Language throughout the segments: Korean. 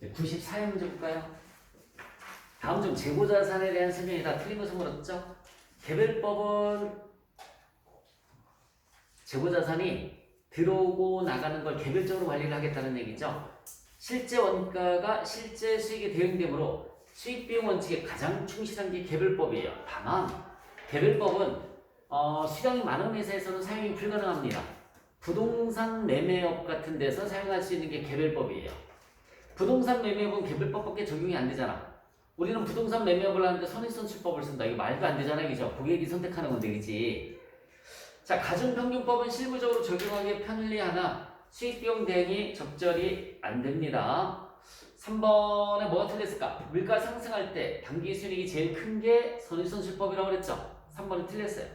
94회 문제 볼까요? 다음 중 재고자산에 대한 설명이 다 틀린 것은 물었죠? 개별법은 재고자산이 들어오고 나가는 걸 개별적으로 관리를 하겠다는 얘기죠. 실제 원가가 실제 수익에 대응되므로 수익비용 원칙에 가장 충실한 게 개별법이에요. 다만 개별법은 수량이 많은 회사에서는 사용이 불가능합니다. 부동산 매매업 같은 데서 사용할 수 있는 게 개별법이에요. 부동산 매매업은 개별법밖에 적용이 안 되잖아. 우리는 부동산 매매업을 하는데 선입선출법을 쓴다. 이거 말도 안 되잖아, 그죠? 고객이 선택하는 건데, 그지? 자, 가중평균법은 실무적으로 적용하기 편리하나 수익비용 대응이 적절히 안 됩니다. 3번에 뭐가 틀렸을까? 물가 상승할 때 당기 순이익이 제일 큰 게 선입선출법이라고 그랬죠? 3번이 틀렸어요.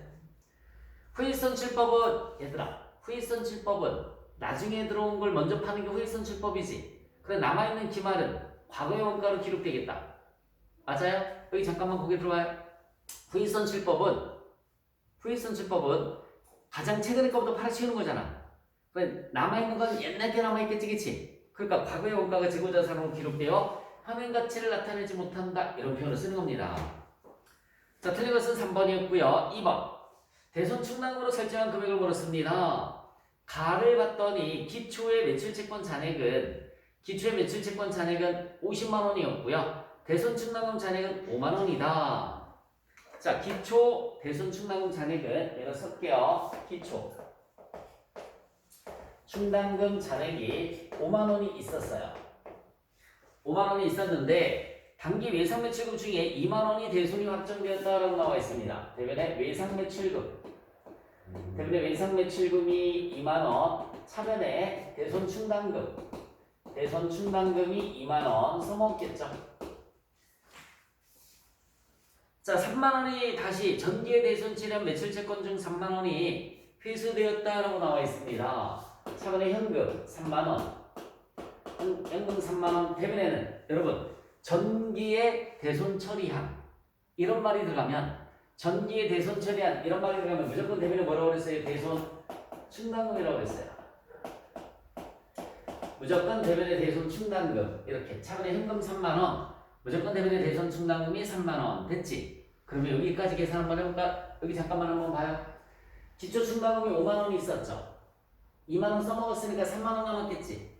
후익선출법은 얘들아, 후익선출법은 나중에 들어온 걸 먼저 파는 게 후익선출법이지. 그래 남아있는 기말은 과거의 원가로 기록되겠다. 맞아요? 여기 잠깐만 거기 들어와요. 후익선출법은 가장 최근에 거부터 팔아치우는 거잖아. 그래 남아있는 건 옛날 게 남아있겠지, 그치? 그러니까 과거의 원가가 재고자산으로 기록되어 현행 가치를 나타내지 못한다. 이런 표현을 쓰는 겁니다. 자, 틀린 것은 3번이었고요. 2번. 대손 충당으로 설정한 금액을 물었습니다. 가를 봤더니 기초의 매출채권 잔액은 50만 원이었고요. 대손 충당금 잔액은 5만 원이다. 자, 기초 대손 충당금 잔액은 내가 쓸게요. 기초 충당금 잔액이 5만 원이 있었어요. 5만 원이 있었는데 단기 외상 매출금 중에 2만 원이 대손이 확정되었다라고 나와 있습니다. 대변에 외상 매출금. 대변에 외상 매출금이 2만 원, 차변에 대손 충당금. 대손 충당금이 2만 원 써먹겠죠. 자, 3만 원이 다시 전기의 대손 치료 매출 채권 중 3만 원이 회수되었다라고 나와 있습니다. 차변에 현금 3만 원. 현금 3만 원. 대변에는 여러분 전기의 대손 처리한 이런 말이 들어가면 전기의 대손 처리한 이런 말이 들어가면 무조건 대변에 뭐라고 그랬어요? 대손 충당금이라고 그랬어요. 무조건 대변에 대손 충당금 이렇게 차변에 현금 3만 원 무조건 대변에 대손 충당금이 3만 원 됐지? 그러면 여기까지 계산 한번 해볼까? 여기 잠깐만 한번 봐요. 기초 충당금이 5만 원이 있었죠. 2만 원 써먹었으니까 3만 원 남았겠지.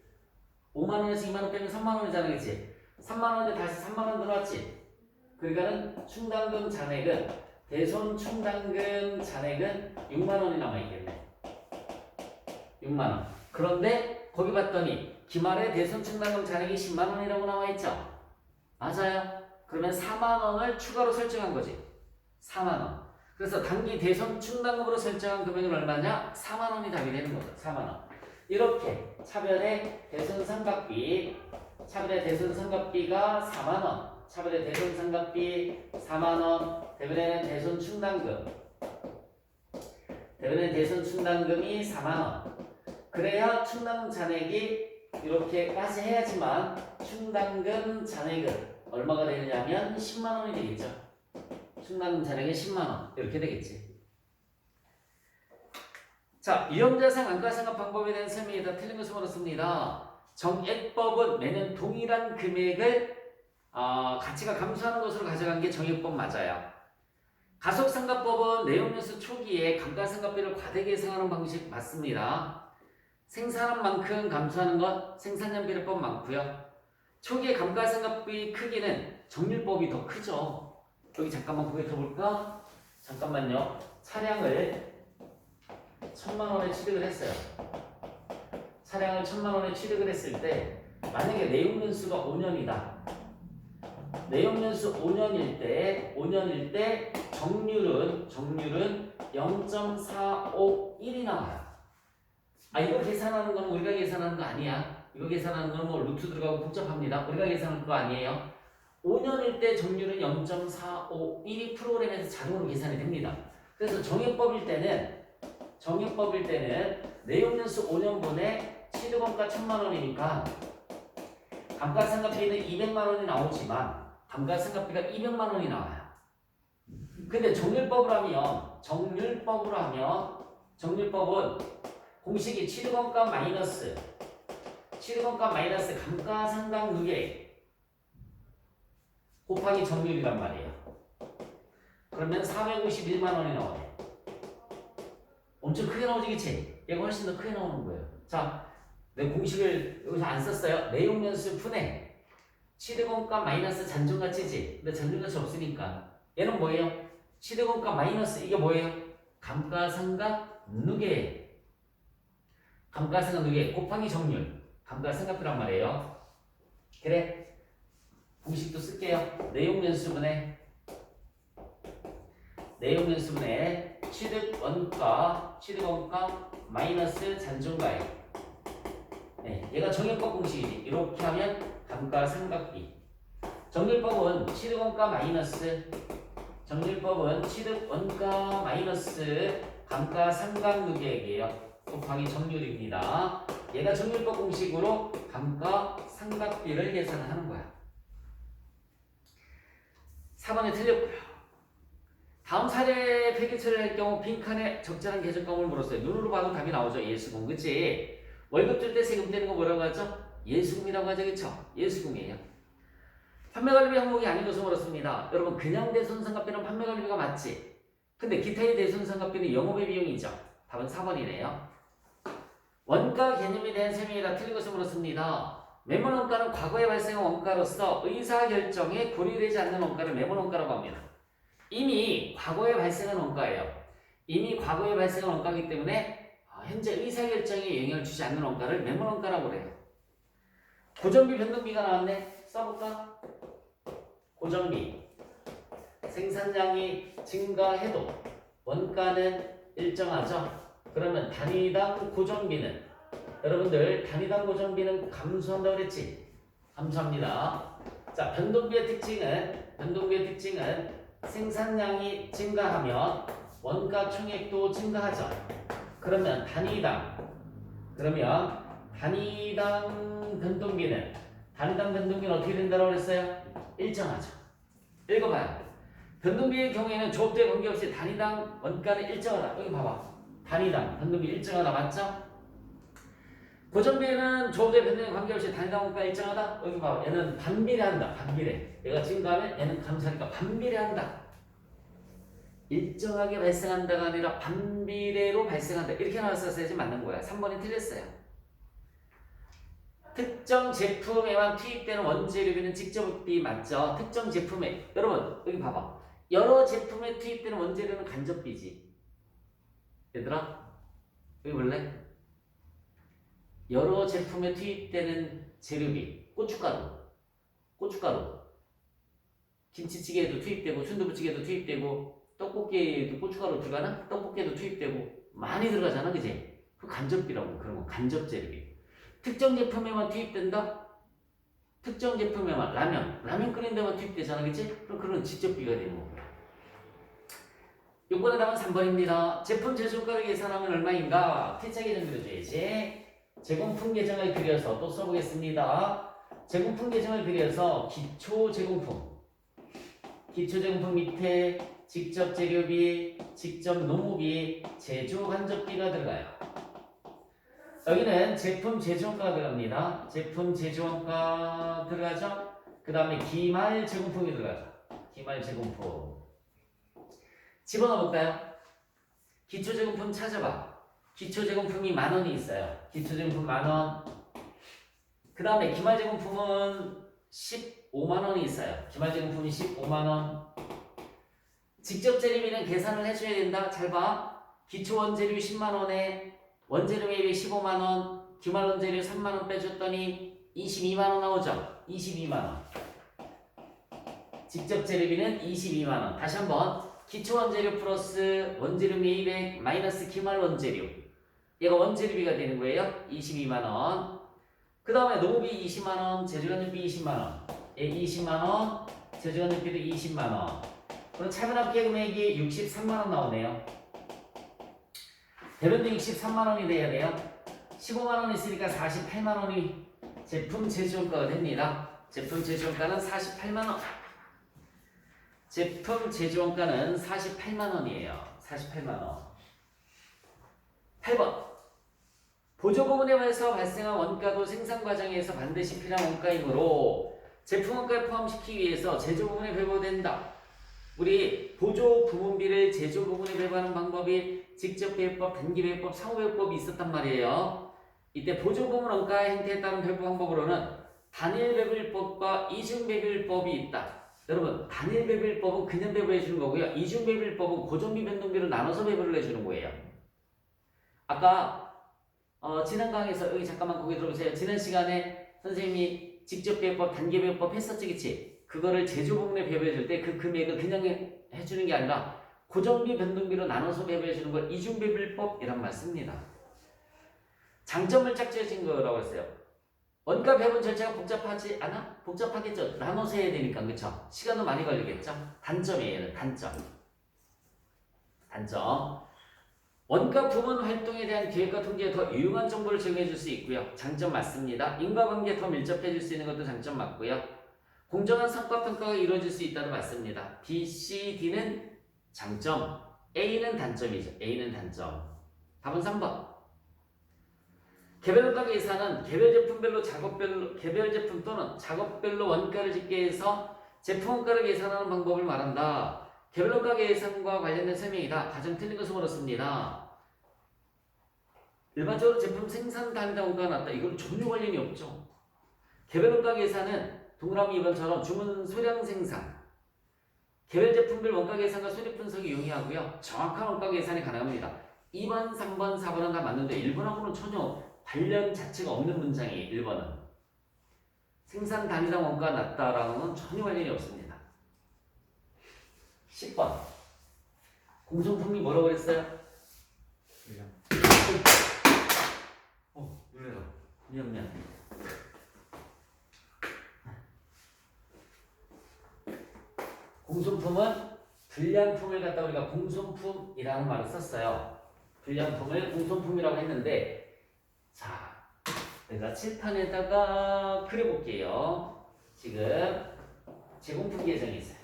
5만 원에서 2만 원 빼면 3만 원이잖아, 그치? 3만 원인데 다시 3만 원 들어왔지. 그러니까는 충당금 잔액은 대손 충당금 잔액은 6만 원이 남아있겠네. 6만 원. 그런데 거기 봤더니 기말에 대손 충당금 잔액이 10만 원이라고 나와있죠. 맞아요. 그러면 4만 원을 추가로 설정한 거지. 4만 원. 그래서 단기 대손 충당금으로 설정한 금액은 얼마냐? 4만 원이 답이 되는 거죠. 4만 원. 이렇게 차변의 대손 상각비, 차변의 대손 상각비가 4만 원, 차변의 대손 상각비 4만 원, 대변에는 대손 충당금, 대변에는 대손 충당금이 4만 원. 그래야 충당금 잔액이 이렇게까지 해야지만 충당금 잔액은 얼마가 되느냐면 10만 원이 되겠죠. 충당금 잔액은 10만 원 이렇게 되겠지. 자, 위험자산 안가상각 방법에 대한 설명이 다 틀린 것을 물었습니다. 정액법은 매년 동일한 금액을 가치가 감소하는 것으로 가져간 게 정액법 맞아요. 가속상각법은 내용연수 초기에 감가상각비를 과대 계상하는 방식 맞습니다. 생산한 만큼 감소하는 것 생산연비례법 많고요. 초기에 감가상각비 크기는 정률법이 더 크죠. 여기 잠깐만 고개 들어볼까? 잠깐만요. 차량을 1,000만 원에 취득을 했어요. 차량을 1,000만 원에 취득을 했을 때 만약에 내용연수가 5년이다. 내용연수 5년일 때 정률은 0.451이 나와요. 이거 계산하는 건 우리가 계산하는 거 아니야. 이거 계산하는 건 뭐 루트 들어가고 복잡합니다. 우리가 계산하는 거 아니에요. 5년일 때 정률은 0.451이 프로그램에서 자동으로 계산이 됩니다. 그래서 정액법일 때는 내용연수 5년분에 취득원가 1,000만 원이니까 감가상각비는 200만 원이 나오지만 감가상각비가 200만 원이 나와요. 근데 정률법으로 하면 정률법은 공식이 취득원가 마이너스 취득원가 마이너스 감가상각 누계 곱하기 점유율이란 말이에요. 그러면 451만 원이 나오네. 엄청 크게 나오지, 그치? 얘가 훨씬 더 크게 나오는 거예요. 자, 내 공식을 여기서 안 썼어요. 내용연수 푼에 취득원가 마이너스 잔존가치지. 근데 잔존가치 없으니까 얘는 뭐예요? 취득원가 마이너스 이게 뭐예요? 감가상각 누계. 감가상각 누계 곱하기 점유율. 감가상각비란 말이에요. 그래. 공식도 쓸게요. 내용연수분에 취득원가 마이너스 잔존가액. 네, 얘가 정액법 공식이지. 이렇게 하면 감가상각비. 정률법은 취득원가 마이너스 감가상각 누계액이에요. 곱하기 점유율입니다. 얘가 정률법 공식으로 감가상각비를 계산하는 거야. 4번에 틀렸고요. 다음 사례 필기처리를 할 경우 빈칸에 적절한 계정값을 물었어요. 눈으로 봐도 답이 나오죠. 예수금, 그치? 월급 줄 때 세금 떼는 거 뭐라고 하죠? 예수금이라고 하죠, 그쵸? 예수금이에요. 판매관리비 항목이 아닌 것을 물었습니다. 여러분, 그냥 대손상각비는 판매관리비가 맞지? 근데 기타의 대손상각비는 영업의 비용이죠. 답은 4번이네요. 원가 개념에 대한 설명이 다 틀린 것을 물었습니다. 매몰원가는 과거에 발생한 원가로서 의사결정에 고려되지 않는 원가를 매몰원가라고 합니다. 이미 과거에 발생한 원가예요. 이미 과거에 발생한 원가이기 때문에 현재 의사결정에 영향을 주지 않는 원가를 매몰원가라고 그래요. 고정비 변동비가 나왔네. 써볼까? 고정비. 생산량이 증가해도 원가는 일정하죠. 그러면 단위당 고정비는 여러분들 단위당 고정비는 감소한다고 그랬지? 감소합니다. 자, 변동비의 특징은 생산량이 증가하면 원가 총액도 증가하죠. 그러면 단위당 변동비는 어떻게 된다고 그랬어요? 일정하죠. 읽어봐요. 변동비의 경우에는 조업대에 관계없이 단위당 원가는 일정하다. 여기 봐봐. 단위당 변동비 일정하다 맞죠? 고정비는 조업대 변동에 관계없이 단위당 원가 일정하다. 여기 봐봐. 얘는 반비례한다. 반비례. 얘가 증가하면 얘는 감소하니까 반비례한다. 일정하게 발생한다가 아니라 반비례로 발생한다. 이렇게 나왔었어야지 맞는 거야. 3번이 틀렸어요. 특정 제품에만 투입되는 원재료비는 직접비 맞죠? 특정 제품에 여러분 여기 봐봐. 여러 제품에 투입되는 원재료는 간접비지. 얘들아 여기 볼래? 여러 제품에 투입되는 재료비 고춧가루 김치찌개에도 투입되고 순두부찌개에도 투입되고 떡볶이에도 고춧가루 들어가나? 떡볶이에도 투입되고 많이 들어가잖아, 그지? 그 간접비라고. 그런 거 간접 재료비. 특정 제품에만 투입된다? 특정 제품에만 라면 끓인 데만 투입되잖아, 그치? 그럼 그건 직접비가 되는 거고요. 6번의 답은 3번입니다. 제품 제조가를 계산하면 얼마인가? T자 계정 그려줘야지. 제공품 계정을 그려서 또 써보겠습니다. 제공품 계정을 그려서 기초 제공품 밑에 직접 재료비, 직접 노무비, 제조 간접비가 들어가요. 여기는 제품 제조원가가 들어갑니다. 제품 제조원가 들어가죠. 그 다음에 기말 제공품이 들어가죠. 기말 제공품. 집어넣어 볼까요? 기초 제공품 찾아봐. 기초 제공품이 10,000원이 있어요. 기초 제공품 10,000원. 그 다음에 기말 제공품은 150,000원이 있어요. 기말 제공품이 150,000원. 직접 재료비는 계산을 해줘야 된다. 잘 봐. 기초 원재료 10만원에 원재료 매입이 15만원, 기말 원재료 3만원 빼줬더니 22만원 나오죠. 22만원. 직접 재료비는 22만원. 다시 한번. 기초 원재료 플러스 원재료 매입액 마이너스 기말 원재료. 얘가 원재료비가 되는 거예요. 22만원. 그 다음에 노무비 20만원, 제조간접비 20만원. 얘 20만원, 제조간접비도 20만원. 그럼 차변합계 금액이 63만원 나오네요. 대변도 63만원이 돼야 돼요. 15만원 있으니까 48만원이 제품 제조원가가 됩니다. 제품 제조원가는 48만원. 제품 제조원가는 48만원이에요. 48만원. 8번. 보조 부분에서 발생한 원가도 생산 과정에서 반드시 필요한 원가이므로 제품 원가에 포함시키기 위해서 제조 부분에 배분된다. 우리 보조 부분비를 제조 부분에 배분하는 방법이 직접 배분법, 단기 배분법, 상호 배분법이 있었단 말이에요. 이때 보조 부분 원가 형태에 따른 배분 방법으로는 단일 배분법과 이중 배분법이 있다. 여러분, 단일 배분법은 그냥 배분해 주는 거고요. 이중 배분법은 고정비, 변동비로 나눠서 배분을 해주는 거예요. 아까 지난 강의에서 여기 잠깐만 거기 들어보세요. 지난 시간에 선생님이 직접 배분법, 단기 배분법 했었지, 그치? 그거를 제조 부분에 배분해 줄 때 그 금액을 그냥 해주는 게 아니라 고정비, 변동비로 나눠서 배분해 주는 걸 이중 배분법이란 말 씁니다. 장점을 짝지어진 거라고 했어요. 원가 배분 절차가 복잡하지 않아? 복잡하겠죠. 나눠서 해야 되니까, 그쵸? 시간도 많이 걸리겠죠? 단점이에요, 단점. 원가 부문 활동에 대한 기획과 통제에 더 유용한 정보를 제공해 줄 수 있고요. 장점 맞습니다. 인과관계에 더 밀접해 줄 수 있는 것도 장점 맞고요. 공정한 성과 평가가 이루어질 수 있다는 맞습니다. B, C, D는 장점, A는 단점이죠. A는 단점. 답은 3번. 개별 원가 계산은 개별 제품 또는 작업별로 원가를 집계 해서 제품 원가를 계산하는 방법을 말한다. 개별 원가 계산과 관련된 설명이다. 가장 틀린 것을 물었습니다. 일반적으로 제품 생산 단위당 원가가 낮다. 이건 전혀 관련이 없죠. 개별 원가 계산은 동그라미 2번처럼 주문 소량 생산, 개별 제품별 원가 계산과 수립 분석이 용이하고요. 정확한 원가 계산이 가능합니다. 2번, 3번, 4번은 다 맞는데 1번하고는 전혀 관련 자체가 없는 문장이에요. 1번은. 생산 단위당 원가가 낮다라는 건 전혀 관련이 없습니다. 10번. 공정품이 뭐라고 그랬어요? 놀래라. 미안. 공손품은 불량품을 갖다 우리가 공손품이라는 말을 썼어요. 불량품을 공손품이라고 했는데, 자, 내가 칠판에다가 그려볼게요. 지금 제공품 계정이 있어요.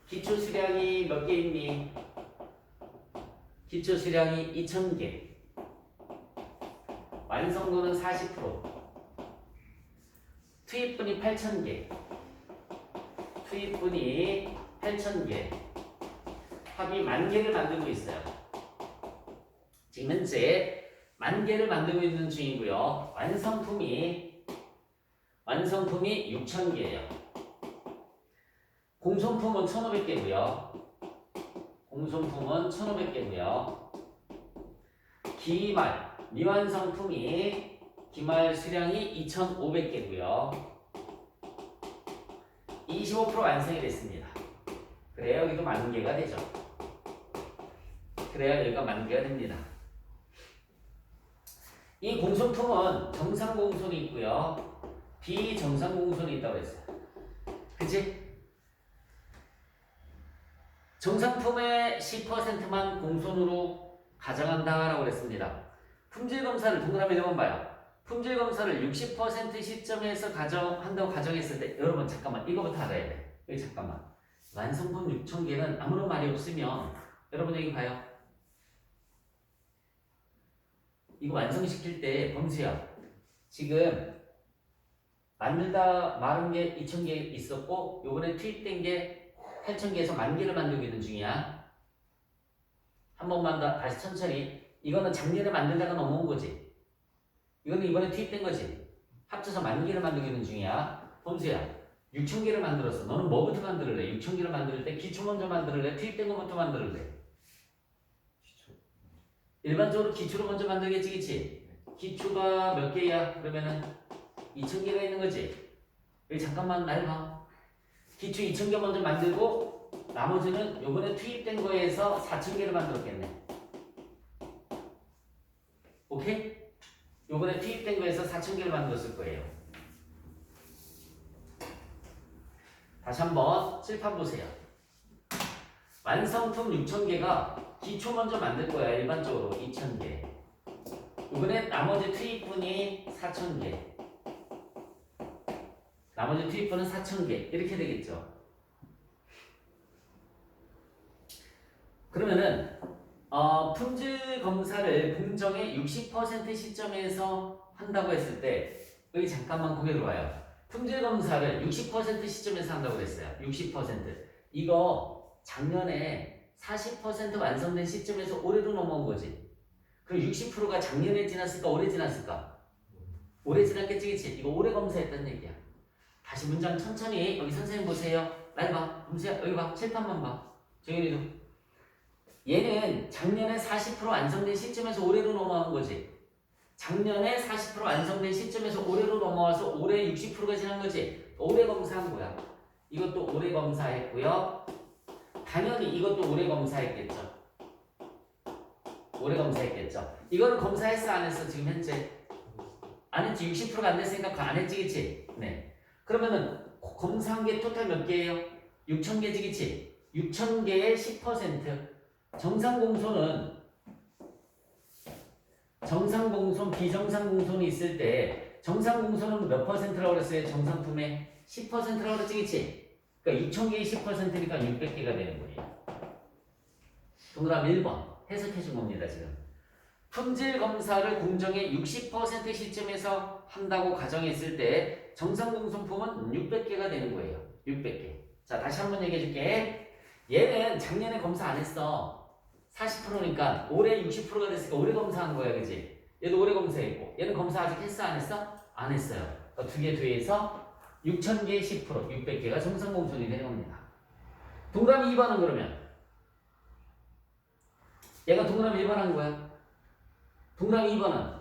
기초 수량이 몇 개 있니? 기초 수량이 2000개. 완성도는 40%. 투입분이 8000개. 투입분이 8000개. 합이 10,000개를 만들고 있어요. 지금 현재 10,000개를 만들고 있는 중이고요. 완성품이 6,000개예요. 공손품은 1,500개고요. 공손품은 1,500개고요. 기말, 미완성품이 기말 수량이 2,500개고요. 25% 완성이 됐습니다. 그래야 여기도 10,000개가 되죠. 그래야 여기가 10,000개가 됩니다. 이 공손품은 정상 공손이 있고요. 비정상 공손이 있다고 했어요. 그치? 정상품의 10%만 공손으로 가정한다라고 그랬습니다. 품질 검사를 동그라미 한번 봐요. 품질 검사를 60% 시점에서 한다고 가정했을 때, 여러분 잠깐만 이거부터 알아야 돼. 여기 잠깐만. 완성품 6,000개는 아무런 말이 없으면 여러분 여기 봐요. 이거 완성시킬 때 범수야, 지금 만들다 마른 게 2,000개 있었고 요번에 투입된 게 8,000개에서 10,000개를 만들고 있는 중이야. 한 번만 더 다시 천천히. 이거는 작년에 만들다가 넘어온 거지. 이거는 이번에 투입된 거지. 합쳐서 10,000개를 만들고 있는 중이야. 범수야, 6,000개를 만들었어. 너는 뭐부터 만들래? 6,000개를 만들 때 기초 먼저 만들래? 투입된 거부터 만들래? 일반적으로 기초로 먼저 만들겠지, 그치? 기초가 몇 개야? 그러면은 2,000개가 있는 거지. 여기 잠깐만 날 봐. 기초 2,000개 먼저 만들고 나머지는 요번에 투입된 거에서 4,000개를 만들었겠네. 오케이? 요번에 투입된 거에서 4,000개를 만들었을 거예요. 다시 한번 칠판 보세요. 완성품 6,000개가 기초 먼저 만들 거야. 일반적으로 2,000개. 이번에 나머지 투입분이 4,000개. 나머지 투입분은 4,000개. 이렇게 되겠죠. 그러면은 품질 검사를 공정의 60% 시점에서 한다고 했을 때 여기 잠깐만 고개 들어봐요. 품질 검사를 60% 시점에서 한다고 그랬어요. 60%. 이거 작년에 40% 완성된 시점에서 올해로 넘어온 거지. 그럼 60%가 작년에 지났을까 올해 지났을까? 올해 지났겠지, 그치? 이거 올해 검사했다는 얘기야. 다시 문장 천천히 여기 선생님 보세요. 날 봐. 보세요. 여기 봐. 칠판만 봐. 정현이도. 얘는 작년에 40% 완성된 시점에서 올해로 넘어간 거지. 작년에 40% 완성된 시점에서 올해로 넘어와서 올해 60%가 지난 거지. 올해 검사한 거야. 이것도 올해 검사했고요. 당연히 이것도 올해 검사했겠죠. 올해 검사했겠죠. 이거는 검사했어 안 했어 지금 현재? 안 했지. 60%가 안 됐으니까 그거 안 했지, 그치? 네. 그러면은 검사한 게 토탈 몇 개예요? 6,000개지, 그치? 6,000개의 10%. 정상공손, 비정상공손이 있을 때 정상공손은 몇 퍼센트라고 그랬어요? 정상품의 10%라고 그랬지, 그치? 그러니까 6,000개의 10%니까 600개가 되는 거예요. 동그라미 1번 해석해 준 겁니다, 지금. 품질 검사를 공정의 60% 시점에서 한다고 가정했을 때 정상공손품은 600개가 되는 거예요. 600개. 자, 다시 한번 얘기해 줄게. 얘는 작년에 검사 안 했어. 40%니까 올해 60%가 됐으니까 올해 검사한 거야, 그지? 얘도 올해 검사했고, 얘는 검사 아직 했어, 안 했어? 안 했어요. 그러니까 두 개 뒤에서 6,000개의 10%, 600개가 정상공손이 되는 겁니다. 동그라미 2번은 그러면 얘가 동그라미 1번 한 거야. 동그라미 2번은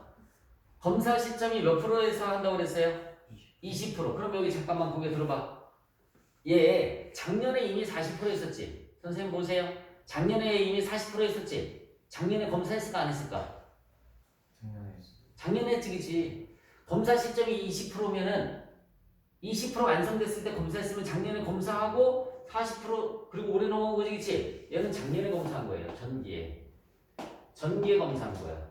검사 시점이 몇 프로에서 한다고 그랬어요? 20%. 그럼 여기 잠깐만 고개 들어봐. 얘 작년에 이미 40% 했었지. 선생님 보세요. 작년에 이미 40% 했었지. 작년에 검사했을까 안 했을까? 작년에 했지, 그치? 검사 시점이 20%면은 20% 완성됐을 때 검사했으면 작년에 검사하고 40% 그리고 올해 넘어온 거지, 그치? 얘는 작년에 검사한 거예요. 전기에 검사한 거야.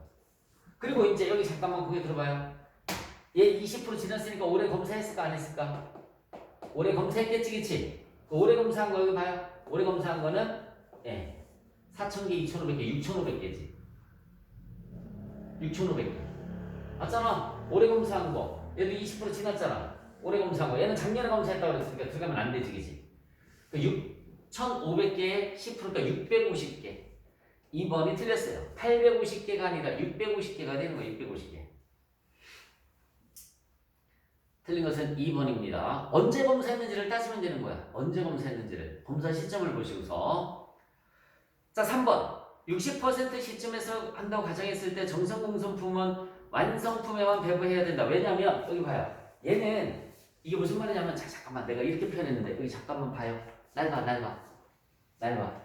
그리고 이제 여기 잠깐만 고개 들어봐요. 얘 20% 지났으니까 올해 검사했을까 안 했을까? 올해 검사했겠지, 그치? 올해 검사한 거 여기 봐요. 올해 검사한 거는 4,000개, 2,500개, 6,500개지. 6,500개. 맞잖아. 올해 검사한 거. 얘도 20% 지났잖아. 올해 검사한 거. 얘는 작년에 검사했다고 그랬으니까 들어가면 안 되지, 그치? 6,500개에 10%니까 650개. 2번이 틀렸어요. 850개가 아니라 650개가 되는 거예요. 650개. 틀린 것은 2번입니다. 언제 검사했는지를 따지면 되는 거야. 언제 검사했는지를. 검사 시점을 보시고서. 자, 3번. 60% 시점에서 한다고 가정했을 때 정성공손품은 완성품에만 배부해야 된다. 왜냐면 여기 봐요. 얘는 이게 무슨 말이냐면 잠깐만 내가 이렇게 표현했는데 여기 잠깐만 봐요. 날 봐.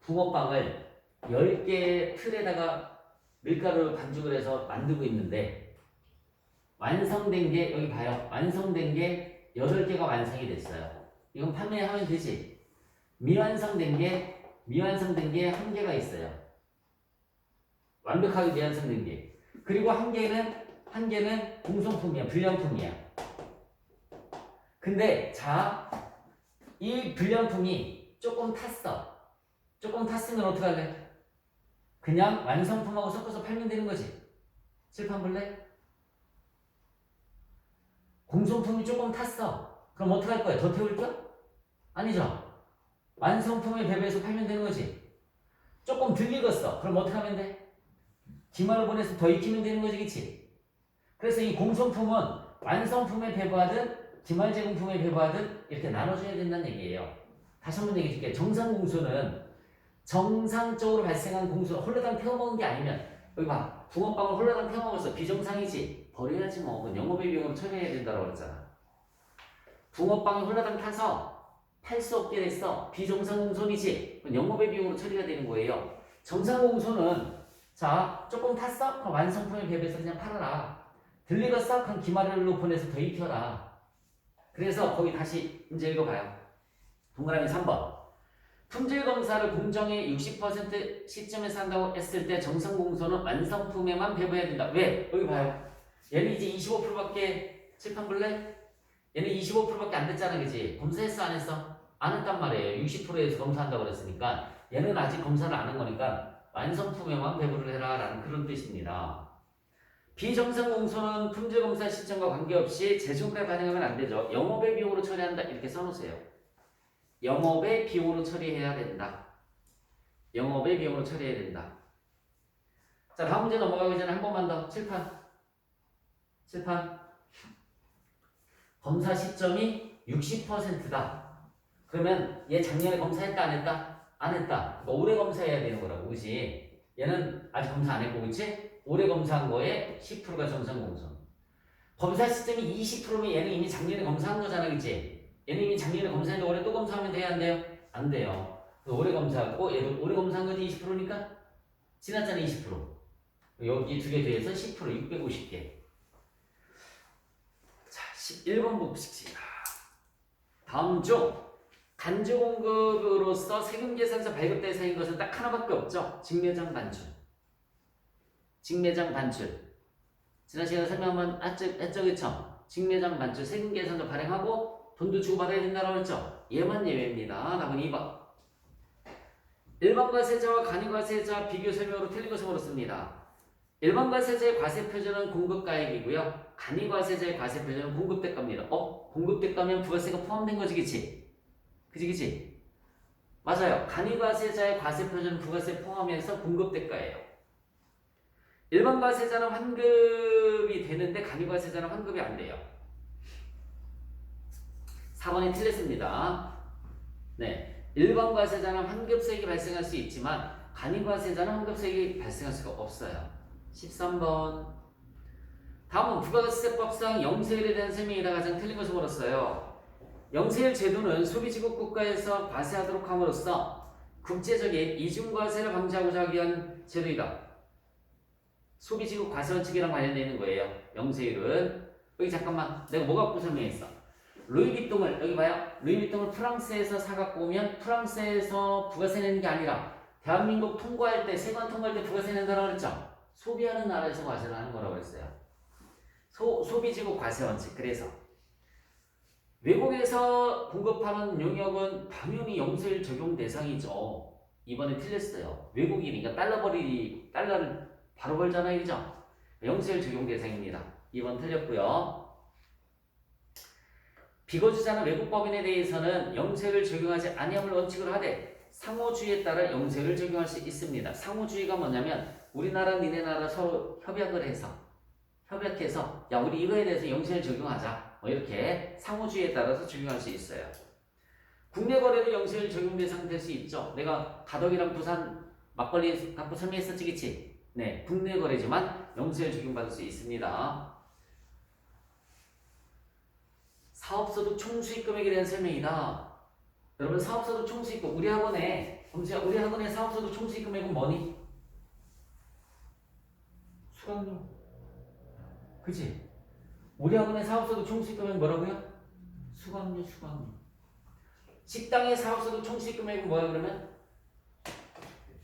붕어빵을 10개의 틀에다가 밀가루를 반죽을 해서 만들고 있는데 완성된 게 여기 봐요. 완성된 게 8개가 완성이 됐어요. 이건 판매하면 되지. 미완성된 게 1개가 있어요. 완벽하게 미완성된 게. 그리고 한 개는 공손품이야. 불량품이야. 근데 자, 이 불량품이 조금 탔어. 조금 탔으면 어떡할래? 그냥 완성품하고 섞어서 팔면 되는 거지. 칠판 볼래? 공손품이 조금 탔어. 그럼 어떡할 거야? 더 태울 거야? 아니죠. 완성품에 배배해서 팔면 되는 거지. 조금 덜 익었어. 그럼 어떻게 하면 돼? 기마를 보내서 더 익히면 되는 거지, 그치? 그래서 이 공손품은 완성품에 배부하든 기말 제공품에 배부하든 이렇게 나눠줘야 된다는 얘기예요. 다시 한번 얘기해 줄게. 정상공손은 정상적으로 발생한 공손, 홀라당 태워먹은 게 아니면 여기 봐. 붕어빵을 홀라당 태워먹었어. 비정상이지. 버려야지 뭐. 그건 영업의 비용으로 처리해야 된다고 그랬잖아. 붕어빵이 홀라당 타서 팔 수 없게 됐어. 비정상공손이지. 그건 영업의 비용으로 처리가 되는 거예요. 정상공손은 자 조금 탔어? 그럼 완성품에 배배해서 그냥 팔아라. 덜 익었어? 그럼 기마를로 보내서 더 익혀라. 그래서 거기 다시 문제 읽어봐요. 동그라미 3번. 품질 검사를 공정의 60% 시점에서 한다고 했을 때 정상공손은 완성품에만 배부해야 된다. 왜? 여기 봐요. 얘는 이제 25%밖에 칠판 볼래? 얘는 25%밖에 안 됐잖아, 그지? 검사했어, 안 했어? 안 했단 말이에요. 60%에서 검사한다고 그랬으니까 얘는 아직 검사를 안 한 거니까 완성품에만 배부를 해라 라는 그런 뜻입니다. 비정상 공소는 품질검사 시점과 관계없이 재정가에 반영하면 안 되죠. 영업의 비용으로 처리한다 이렇게 써놓으세요. 영업의 비용으로 처리해야 된다. 영업의 비용으로 처리해야 된다. 자, 다음 문제 넘어가기 전에 한 번만 더. 칠판. 검사 시점이 60%다. 그러면 얘 작년에 검사했다 안 했다? 안 했다. 그러니까 올해 검사해야 되는 거라고. 그치? 얘는 아직 검사 안 했고 그치? 올해 검사한 거에 10%가 정상 공소. 검사 시점이 20%면 얘는 이미 작년에 검사한 거잖아. 그치? 얘는 이미 작년에 검사했는데 올해 또 검사하면 돼야 안 돼요? 안 돼요. 올해 검사하고 얘도 올해 검사한 거지 20%니까? 지났잖아 20%. 여기 두 개 더해서 10% 650개. 자, 11번 봅시다. 다음 중 간주 공급으로서 세금 계산서 발급 대상인 것은 딱 하나밖에 없죠. 직매장 반출. 직매장 반출. 지난 시간에 설명 한번 했죠, 그쵸? 직매장 반출, 세금 계산서 발행하고 돈도 주고받아야 된다고 했죠. 얘만 예외입니다. 답은 2번. 일반 과세자와 간이 과세자 비교 설명으로 틀린 것을 물었습니다. 일반 과세자의 과세 표준은 공급가액이고요. 간이 과세자의 과세 표준은 공급대가입니다. 공급대가면 부가세가 포함된 거지, 그치? 그치? 맞아요. 간이 과세자의 과세 표준은 부가세 포함해서 공급대가예요. 일반 과세자는 환급이 되는데 간이 과세자는 환급이 안 돼요. 4번이 틀렸습니다. 네. 일반 과세자는 환급세액이 발생할 수 있지만 간이 과세자는 환급세액이 발생할 수가 없어요. 13번. 다음은 부가세법상 영세율에 대한 설명이다. 가장 틀린 것을 물었어요. 영세율 제도는 소비지국 국가에서 과세하도록 함으로써 국제적인 이중과세를 방지하고자 하기 위한 제도이다. 소비지국 과세 원칙이랑 관련되어 있는 거예요. 영세율은. 여기 잠깐만 내가 뭐 갖고 설명했어? 루이비통을 여기 봐요. 루이비통을 프랑스에서 사갖고 오면 프랑스에서 부가세 내는 게 아니라 대한민국 통과할 때 세관 통과할 때 부가세 낸다고 그랬죠. 소비하는 나라에서 과세를 하는 거라고 했어요. 소비지국 과세 원칙. 그래서 외국에서 공급하는 용역은 당연히 영세율 적용 대상이죠. 이번에 틀렸어요. 외국이니까 달러를 바로 벌잖아요. 그죠? 영세율 적용 대상입니다. 2번 틀렸고요. 비거주자는 외국법인에 대해서는 영세율을 적용하지 아니함을 원칙으로 하되 상호주의에 따라 영세율을 적용할 수 있습니다. 상호주의가 뭐냐면 우리나라 니네 나라 서로 협약해서 야 우리 이거에 대해서 영세율 적용하자 뭐 이렇게 상호주의에 따라서 적용할 수 있어요. 국내 거래도 영세율 적용 대상 될 수 있죠. 내가 가덕이랑 부산 막걸리 갖고 설명했었지 그치? 네, 국내 거래지만 영세율 적용받을 수 있습니다. 사업소득 총수익 금액에 대한 설명이다. 여러분 사업소득 총수익금 우리 학원의 사업소득 총수익 금액은 뭐니? 수강료. 그치? 우리 학원의 사업소득 총수익 금액은 뭐라고요? 수강료. 식당의 사업소득 총수익 금액은 뭐야 그러면?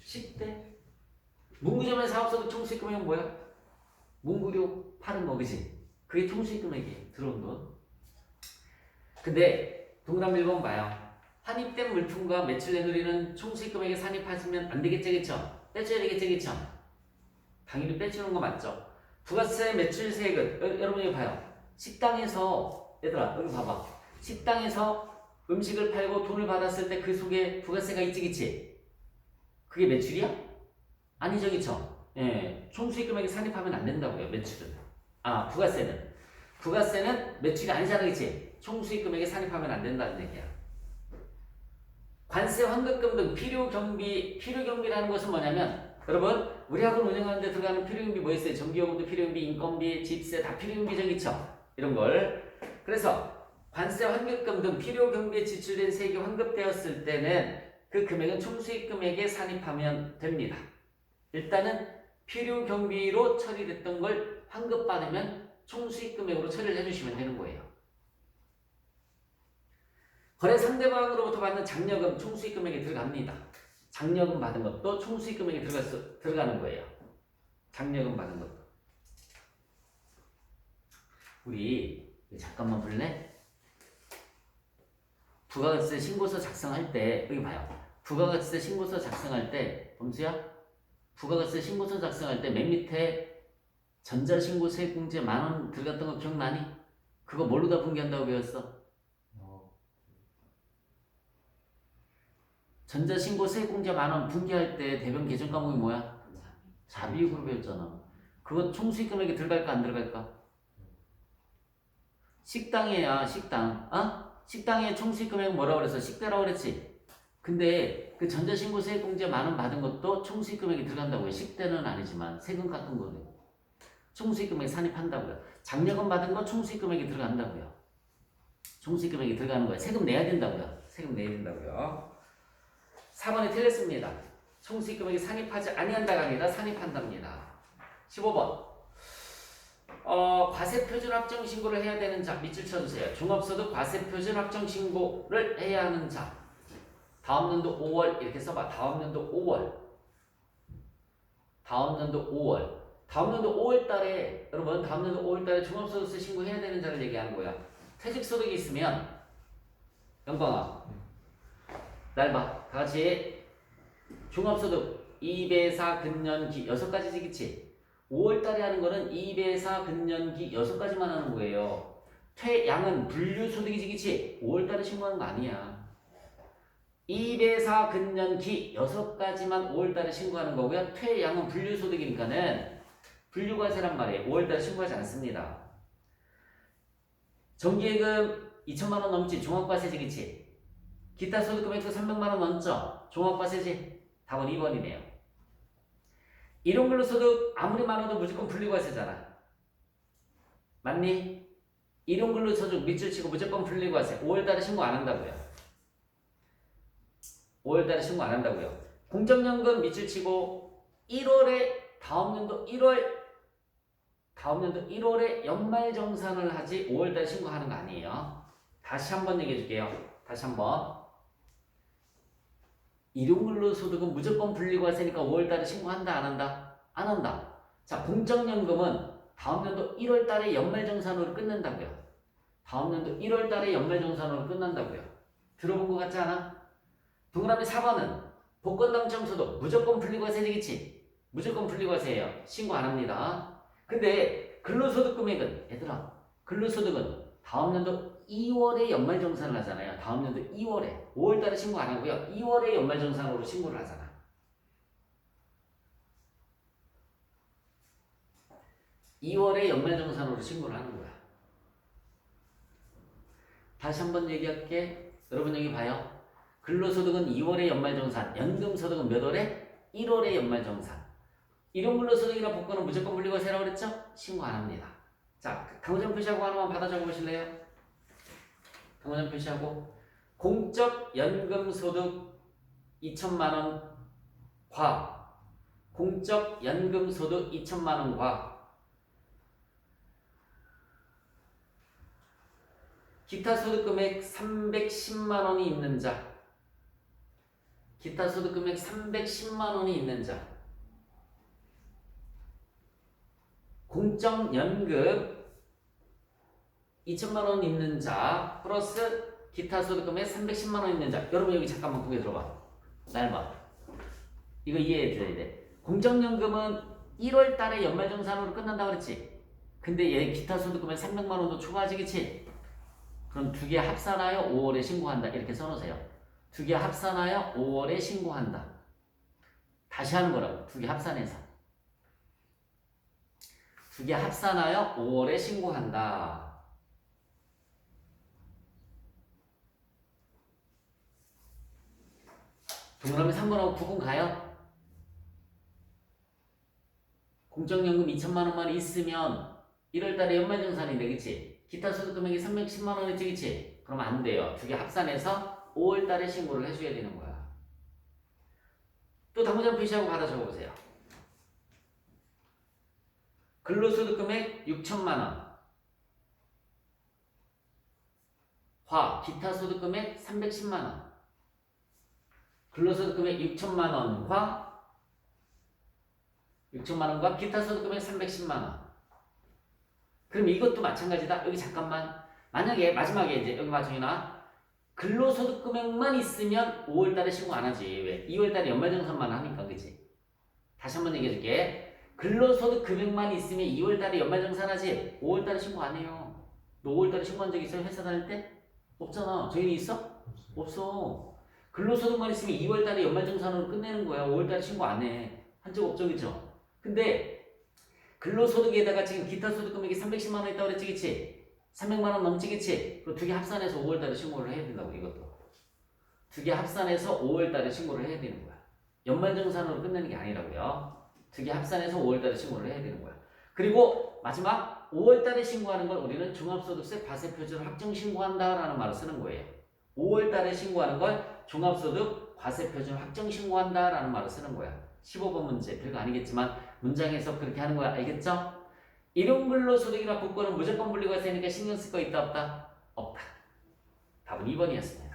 식대. 문구점의 사업소득 총수익 금액은 뭐야? 문구료 파는 거 그치? 그게 총수익 금액이에요. 들어온 돈. 근데 동그라미 1번 봐요. 환입된 물품과 매출된 우리는 총수익 금액에 산입하시면 안 되겠죠, 그쵸? 빼줘야 되겠죠, 그쵸? 당연히 빼주는 거 맞죠? 부가세 매출세액은 여러분 여기 봐요. 식당에서 얘들아 여기 봐봐. 식당에서 음식을 팔고 돈을 받았을 때 그 속에 부가세가 있지, 그치? 그게 매출이야? 아니죠, 그쵸? 예, 총수익 금액에 산입하면 안 된다고요, 매출은. 부가세는 매출이 아니잖아, 그치? 총수익 금액에 산입하면 안 된다는 얘기야. 관세, 환급금 등 필요경비라는 것은 뭐냐면 여러분 우리 학원 운영하는 데 들어가는 필요경비 뭐 있어요? 전기요금도 필요경비, 인건비, 집세 다 필요경비죠, 그쵸? 이런 걸. 그래서 관세, 환급금 등 필요경비에 지출된 세액이 환급되었을 때는 그 금액은 총수익 금액에 산입하면 됩니다. 일단은 필요경비로 처리됐던 걸 환급받으면 총수익 금액으로 처리를 해주시면 되는 거예요. 거래 상대방으로부터 받는 장려금 총수익 금액에 들어갑니다. 장려금 받은 것도 총수익 금액에 들어가는 거예요. 장려금 받은 것도. 우리 잠깐만 볼래? 부가가치세 신고서 작성할 때 여기 봐요. 부가가치세 신고서 작성할 때 범수야 부가가치세 신고서 작성할 때 맨 밑에 전자신고 세액공제 10,000원 들어갔던 거 기억나니? 그거 뭘로 다 분기한다고 배웠어? 전자신고 세액공제 10,000원 분기할 때 대변 개정 과목이 뭐야? 자비익으로 배웠잖아. 그거 총수익 금액이 들어갈까 안 들어갈까? 식당이야 식당. 식당의 총수익 금액은 뭐라고 그랬어? 식대라고 그랬지? 근데 그 전자신고 세액공제 10,000원 받은 것도 총수익 금액이 들어간다고요. 식대는 아니지만 세금 깎은 거는 총수익 금액 산입한다고요. 장려금 받은 거 총수익 금액이 들어간다고요. 총수익 금액이 들어가는 거예요. 세금 내야 된다고요. 세금 내야 된다고요. 4번이 틀렸습니다. 총수익 금액이 산입하지 아니한다가 아니라 산입한답니다. 15번. 과세표준 확정 신고를 해야 되는 자 밑줄 쳐주세요. 종합소득 과세표준 확정 신고를 해야 하는 자. 다음 연도 5월 이렇게 써봐. 다음 연도 5월. 다음 연도 5월. 다음 연도 5월 달에 여러분 다음 연도 5월 달에 종합소득세 신고해야 되는 자를 얘기하는 거야. 퇴직소득이 있으면 영광아 날 봐. 다 같이 종합소득 2배사 근년기 6가지지 그치? 5월 달에 하는 거는 2배사 근년기 6가지만 하는 거예요. 퇴양은 분류소득이지 그치? 5월 달에 신고하는 거 아니야. 2배사 근년기 6가지만 5월 달에 신고하는 거고요. 퇴양은 분류소득이니까는 분류과세란 말이에요. 5월 달에 신고하지 않습니다. 정기예금 2천만 원 넘지? 종합과세지 그치? 기타 소득 금액도 300만 원 넘죠? 종합과세지? 답은 2번이네요. 일용근로소득 아무리 많아도 무조건 분리과세잖아. 맞니? 일용근로소득 밑줄 치고 무조건 분리과세. 5월달에 신고 안 한다고요. 5월달에 신고 안 한다고요. 공적연금 밑줄 치고 1월에 다음 연도 1월에 연말정산을 하지 5월달에 신고하는 거 아니에요. 다시 한번 얘기해 줄게요. 다시 한번. 일용근로소득은 무조건 분리과세니까 5월달에 신고한다 안 한다? 안 한다. 자, 공적연금은 다음 연도 1월달에 연말정산으로 끝낸다고요. 다음 연도 1월달에 연말정산으로 끝난다고요. 들어본 것 같지 않아? 동그라미 4번은 복권당첨소득 무조건 분리과세되겠지? 무조건 분리과세예요. 신고 안 합니다. 근데 근로소득 금액은 얘들아 근로소득은 다음 연도 2월에 연말정산을 하잖아요. 다음 연도 2월에 5월달에 신고 안 하고요. 2월에 연말정산으로 신고를 하잖아. 2월에 연말정산으로 신고를 하는 거야. 다시 한번 얘기할게. 여러분 여기 봐요. 근로소득은 2월에 연말정산, 연금소득은 몇 월에? 1월에 연말정산. 일용근로소득이나 복권은 무조건 분리과세라고 그랬죠? 신고 안 합니다. 자, 강호정 표시하고 하나만 받아 적어보실래요? 강호정 표시하고 공적연금소득 2천만원 과 공적연금소득 2천만원과 기타 소득금액 310만원이 있는 자 기타 소득금액 310만원이 있는 자 공적연금 2천만원 있는 자 플러스 기타 소득금액 310만원 있는 자. 여러분 여기 잠깐만 고개 들어봐. 날 봐. 이거 이해해 줘야 돼. 공적연금은 1월 달에 연말정산으로 끝난다고 그랬지? 근데 얘 기타 소득금액 300만원도 추가하지겠지? 그럼 두 개 합산하여 5월에 신고한다. 이렇게 써놓으세요. 두 개 합산하여 5월에 신고한다. 다시 하는 거라고. 두 개 합산해서. 두 개 합산하여 5월에 신고한다. 동그라미 3번하고 9번 가요? 공적연금 2천만원만 있으면 1월달에 연말정산인데 그치? 기타 소득금액이 310만원이지 그치? 그러면 안 돼요. 두 개 합산해서 5월달에 신고를 해줘야 되는 거야. 또 당구장 표시하고 받아 적어보세요. 근로소득금액 6천만원 과 기타 소득금액 310만원 근로소득금액 6천만원과 기타 소득금액 310만원. 그럼 이것도 마찬가지다. 여기 잠깐만. 만약에 마지막에 이제 여기 마중이나 근로소득 금액만 있으면 5월달에 신고 안 하지. 왜? 2월달에 연말정산만 하니까, 그치? 다시 한번 얘기해 줄게. 근로소득 금액만 있으면 2월달에 연말정산하지. 5월달에 신고 안 해요. 너 5월달에 신고한 적 있어요? 회사 다닐 때? 없잖아. 저희는 있어? 없어. 근로소득만 있으면 2월달에 연말정산으로 끝내는 거야. 5월달에 신고 안 해. 한 적 없죠, 그쵸? 근데 근로소득에다가 지금 기타 소득 금액이 310만 원 있다고 그랬지, 그치? 300만 원 넘지, 그치? 그 두 개 합산해서 5월달에 신고를 해야 된다고, 이것도. 두 개 합산해서 5월달에 신고를 해야 되는 거야. 연말정산으로 끝내는 게 아니라고요. 두 개 합산해서 5월달에 신고를 해야 되는 거야. 그리고 마지막 5월달에 신고하는 걸 우리는 종합소득세 과세표준을 확정신고한다라는 말을 쓰는 거예요. 5월달에 신고하는 걸 종합소득 과세표준 확정신고한다라는 말을 쓰는 거야. 15번 문제, 별거 아니겠지만 문장에서 그렇게 하는 거야. 알겠죠? 일용근로소득이나 복권은 무조건 분리과세니까 신경 쓸 거 있다 없다? 없다. 답은 2번이었습니다.